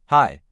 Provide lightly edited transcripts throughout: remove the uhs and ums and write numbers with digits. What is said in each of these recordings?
Hi.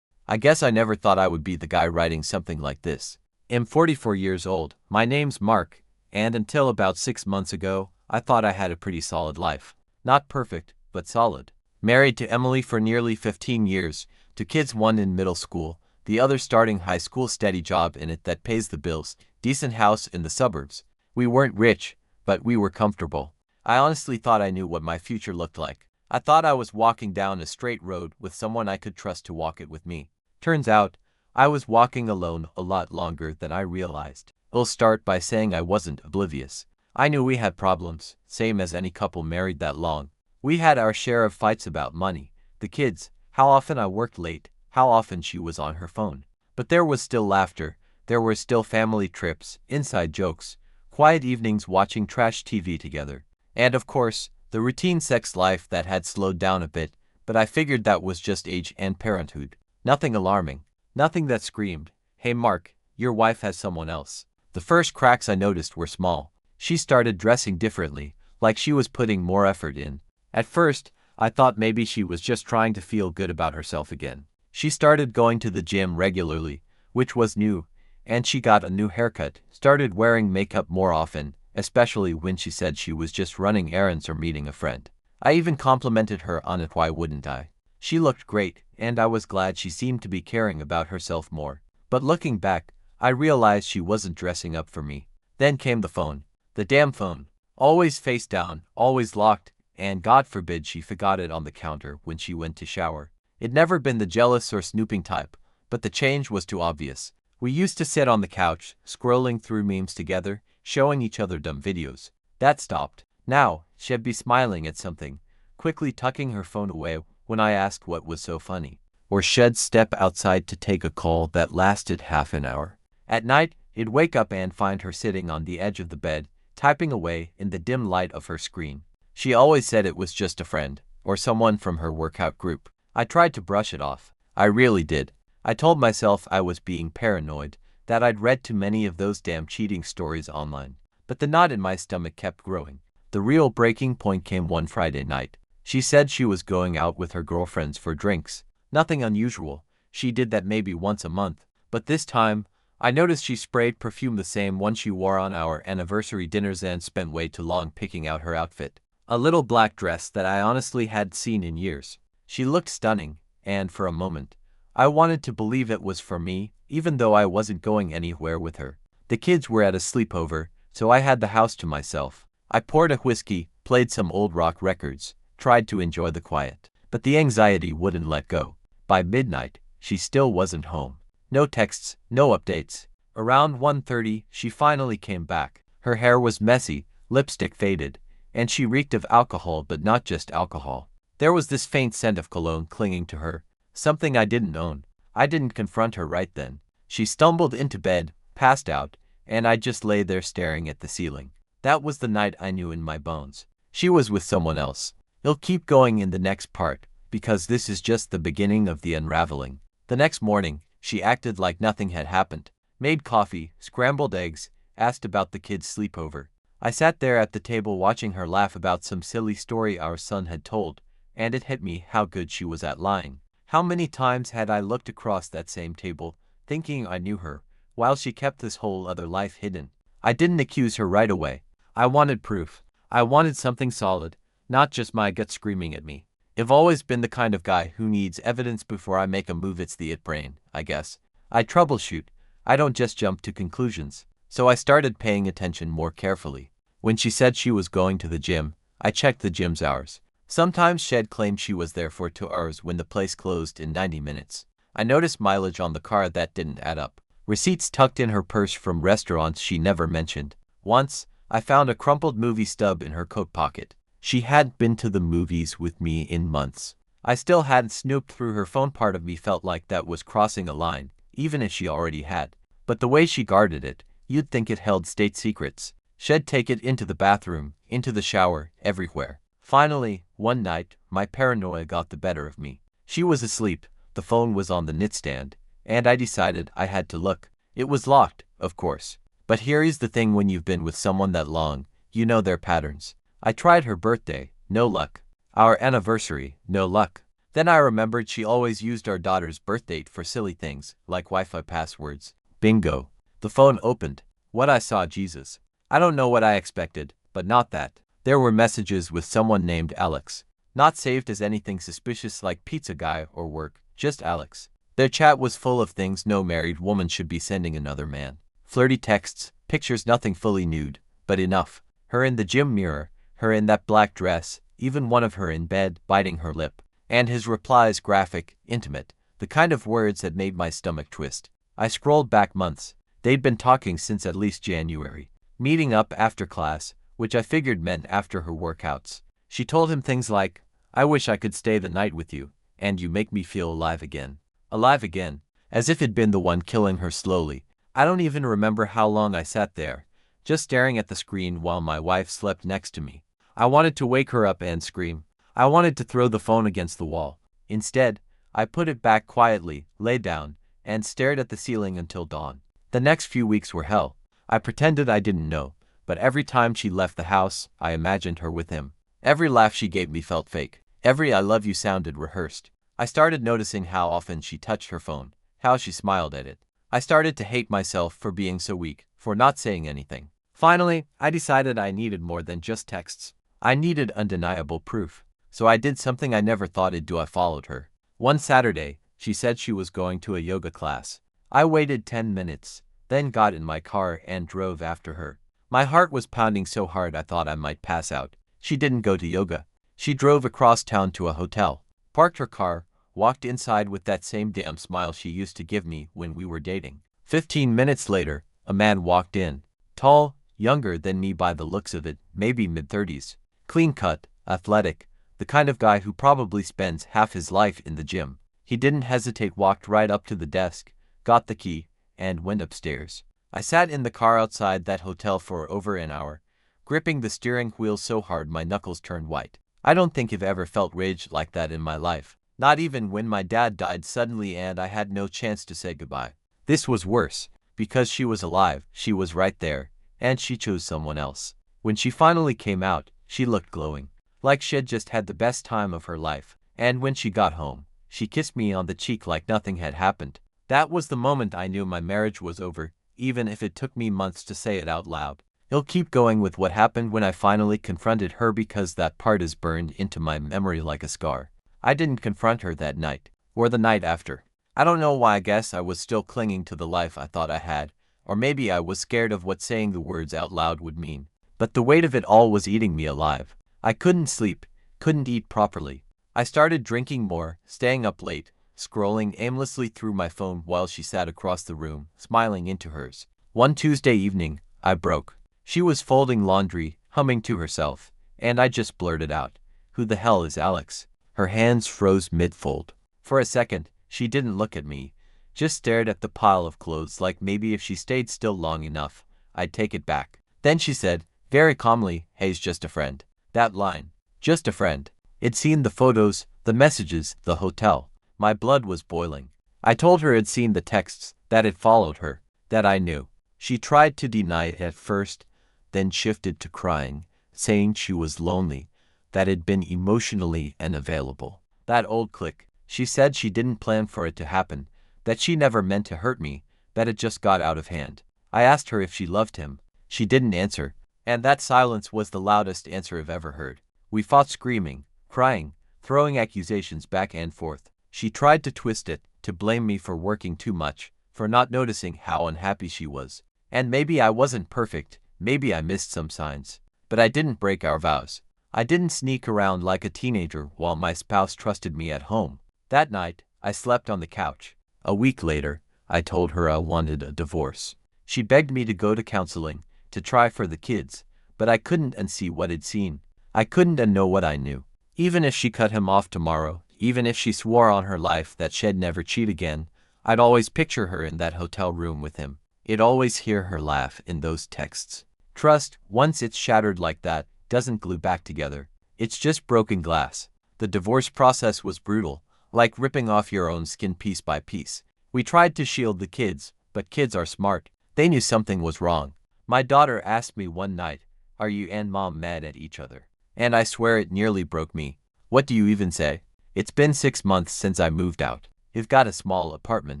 I guess I never thought I would be the guy writing something like this. I'm 44 years old, my name's Mark, and until about 6 months ago, I thought I had a pretty solid life. Not perfect, but solid. Married to Emily for nearly 15 years, two kids, one in middle school, the other starting high school, steady job in it that pays the bills, decent house in the suburbs. We weren't rich, but we were comfortable. I honestly thought I knew what my future looked like. I thought I was walking down a straight road with someone I could trust to walk it with me. Turns out, I was walking alone a lot longer than I realized. I'll start by saying I wasn't oblivious. I knew we had problems, same as any couple married that long. We had our share of fights about money, the kids, how often I worked late, how often she was on her phone. But there was still laughter, there were still family trips, inside jokes, quiet evenings watching trash TV together. And of course, the routine sex life that had slowed down a bit, but I figured that was just age and parenthood. Nothing alarming. Nothing that screamed, "Hey Mark, your wife has someone else." The first cracks I noticed were small. She started dressing differently, like she was putting more effort in. At first, I thought maybe she was just trying to feel good about herself again. She started going to the gym regularly, which was new, and she got a new haircut, started wearing makeup more often, especially when she said she was just running errands or meeting a friend. I even complimented her on it, why wouldn't I? She looked great, and I was glad she seemed to be caring about herself more. But looking back, I realized she wasn't dressing up for me. Then came the phone. The damn phone. Always face down, always locked, and God forbid she forgot it on the counter when she went to shower. It'd never been the jealous or snooping type, but the change was too obvious. We used to sit on the couch, scrolling through memes together, showing each other dumb videos. That stopped. Now, she'd be smiling at something, quickly tucking her phone away when I asked what was so funny. Or she'd step outside to take a call that lasted half an hour. At night, I'd wake up and find her sitting on the edge of the bed, typing away in the dim light of her screen. She always said it was just a friend, or someone from her workout group. I tried to brush it off. I really did. I told myself I was being paranoid, that I'd read too many of those damn cheating stories online. But the knot in my stomach kept growing. The real breaking point came one Friday night. She said she was going out with her girlfriends for drinks. Nothing unusual. She did that maybe once a month. But this time, I noticed she sprayed perfume, the same one she wore on our anniversary dinners, and spent way too long picking out her outfit. A little black dress that I honestly hadn't seen in years. She looked stunning, and for a moment, I wanted to believe it was for me, even though I wasn't going anywhere with her. The kids were at a sleepover, so I had the house to myself. I poured a whiskey, played some old rock records, tried to enjoy the quiet. But the anxiety wouldn't let go. By midnight, she still wasn't home. No texts, no updates. Around 1:30, she finally came back. Her hair was messy, lipstick faded, and she reeked of alcohol, but not just alcohol. There was this faint scent of cologne clinging to her, something I didn't own. I didn't confront her right then. She stumbled into bed, passed out, and I just lay there staring at the ceiling. That was the night I knew in my bones. She was with someone else. It'll keep going in the next part, because this is just the beginning of the unraveling. The next morning, she acted like nothing had happened. Made coffee, scrambled eggs, asked about the kids' sleepover. I sat there at the table watching her laugh about some silly story our son had told, and it hit me how good she was at lying. How many times had I looked across that same table, thinking I knew her, while she kept this whole other life hidden? I didn't accuse her right away. I wanted proof. I wanted something solid, not just my gut screaming at me. I've always been the kind of guy who needs evidence before I make a move. It's the it brain, I guess. I troubleshoot. I don't just jump to conclusions. So I started paying attention more carefully. When she said she was going to the gym, I checked the gym's hours. Sometimes she'd claimed she was there for 2 hours when the place closed in 90 minutes. I noticed mileage on the car that didn't add up. Receipts tucked in her purse from restaurants she never mentioned. Once, I found a crumpled movie stub in her coat pocket. She hadn't been to the movies with me in months. I still hadn't snooped through her phone. Part of me felt like that was crossing a line, even if she already had. But the way she guarded it, you'd think it held state secrets. She'd take it into the bathroom, into the shower, everywhere. Finally, one night, my paranoia got the better of me. She was asleep, the phone was on the nightstand, and I decided I had to look. It was locked, of course. But here's the thing: when you've been with someone that long, you know their patterns. I tried her birthday, no luck. Our anniversary, no luck. Then I remembered she always used our daughter's birth date for silly things, like Wi-Fi passwords. Bingo. The phone opened. What I saw, Jesus. I don't know what I expected, but not that. There were messages with someone named Alex. Not saved as anything suspicious like pizza guy or work, just Alex. Their chat was full of things no married woman should be sending another man. Flirty texts, pictures, nothing fully nude, but enough. Her in the gym mirror, her in that black dress, even one of her in bed, biting her lip. And his replies graphic, intimate, the kind of words that made my stomach twist. I scrolled back months. They'd been talking since at least January. Meeting up after class, which I figured meant after her workouts. She told him things like, I wish I could stay the night with you, and you make me feel alive again. Alive again, as if it'd been the one killing her slowly. I don't even remember how long I sat there, just staring at the screen while my wife slept next to me. I wanted to wake her up and scream. I wanted to throw the phone against the wall. Instead, I put it back quietly, lay down, and stared at the ceiling until dawn. The next few weeks were hell. I pretended I didn't know, but every time she left the house, I imagined her with him. Every laugh she gave me felt fake. Every I love you sounded rehearsed. I started noticing how often she touched her phone, how she smiled at it. I started to hate myself for being so weak, for not saying anything. Finally, I decided I needed more than just texts. I needed undeniable proof. So I did something I never thought I'd do. I followed her. One Saturday, she said she was going to a yoga class. I waited 10 minutes, then got in my car and drove after her. My heart was pounding so hard I thought I might pass out. She didn't go to yoga. She drove across town to a hotel, parked her car, walked inside with that same damn smile she used to give me when we were dating. 15 minutes later, a man walked in. Tall, younger than me by the looks of it, maybe mid-30s. Clean-cut, athletic, the kind of guy who probably spends half his life in the gym. He didn't hesitate, walked right up to the desk, got the key, and went upstairs. I sat in the car outside that hotel for over an hour, gripping the steering wheel so hard my knuckles turned white. I don't think I've ever felt rage like that in my life. Not even when my dad died suddenly and I had no chance to say goodbye. This was worse, because she was alive, she was right there, and she chose someone else. When she finally came out, she looked glowing, like she'd just had the best time of her life. And when she got home, she kissed me on the cheek like nothing had happened. That was the moment I knew my marriage was over, even if it took me months to say it out loud. I'll keep going with what happened when I finally confronted her because that part is burned into my memory like a scar. I didn't confront her that night, or the night after. I don't know why. I guess I was still clinging to the life I thought I had, or maybe I was scared of what saying the words out loud would mean. But the weight of it all was eating me alive. I couldn't sleep, couldn't eat properly. I started drinking more, staying up late, scrolling aimlessly through my phone while she sat across the room, smiling into hers. One Tuesday evening, I broke. She was folding laundry, humming to herself, and I just blurted out, "Who the hell is Alex?" Her hands froze mid-fold. For a second, she didn't look at me, just stared at the pile of clothes like maybe if she stayed still long enough, I'd take it back. Then she said, very calmly, "Hey's just a friend." That line, just a friend. It'd seen the photos, the messages, the hotel. My blood was boiling. I told her I'd seen the texts, that had followed her, that I knew. She tried to deny it at first, then shifted to crying, saying she was lonely, that it'd been emotionally unavailable. That old click. She said she didn't plan for it to happen, that she never meant to hurt me, that it just got out of hand. I asked her if she loved him. She didn't answer, and that silence was the loudest answer I've ever heard. We fought, screaming, crying, throwing accusations back and forth. She tried to twist it, to blame me for working too much, for not noticing how unhappy she was. And maybe I wasn't perfect, maybe I missed some signs. But I didn't break our vows. I didn't sneak around like a teenager while my spouse trusted me at home. That night, I slept on the couch. A week later, I told her I wanted a divorce. She begged me to go to counseling, to try for the kids, but I couldn't unsee what I'd seen. I couldn't unknow what I knew. Even if she cut him off tomorrow, even if she swore on her life that she'd never cheat again, I'd always picture her in that hotel room with him. I'd always hear her laugh in those texts. Trust, once it's shattered like that, doesn't glue back together. It's just broken glass. The divorce process was brutal, like ripping off your own skin piece by piece. We tried to shield the kids, but kids are smart. They knew something was wrong. My daughter asked me one night, "Are you and Mom mad at each other?" And I swear it nearly broke me. "What do you even say?" It's been 6 months since I moved out. I've got a small apartment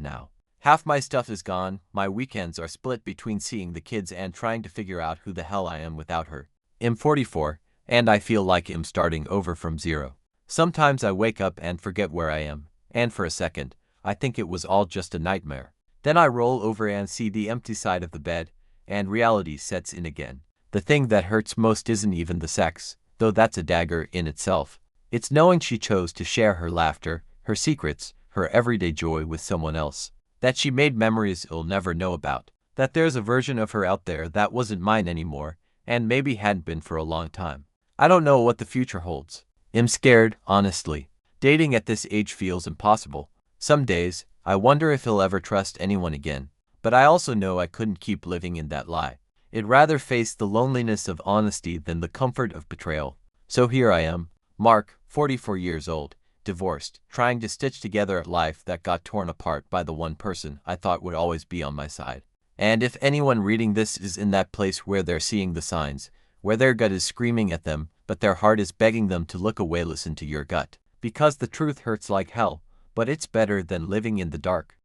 now. Half my stuff is gone, my weekends are split between seeing the kids and trying to figure out who the hell I am without her. I'm 44, and I feel like I'm starting over from zero. Sometimes I wake up and forget where I am, and for a second, I think it was all just a nightmare. Then I roll over and see the empty side of the bed, and reality sets in again. The thing that hurts most isn't even the sex, though that's a dagger in itself. It's knowing she chose to share her laughter, her secrets, her everyday joy with someone else. That she made memories I'll never know about. That there's a version of her out there that wasn't mine anymore, and maybe hadn't been for a long time. I don't know what the future holds. I'm scared, honestly. Dating at this age feels impossible. Some days, I wonder if he'll ever trust anyone again. But I also know I couldn't keep living in that lie. I'd rather face the loneliness of honesty than the comfort of betrayal. So here I am, Mark, 44 years old, divorced, trying to stitch together a life that got torn apart by the one person I thought would always be on my side. And if anyone reading this is in that place where they're seeing the signs, where their gut is screaming at them, but their heart is begging them to look away, listen to your gut. Because the truth hurts like hell, but it's better than living in the dark.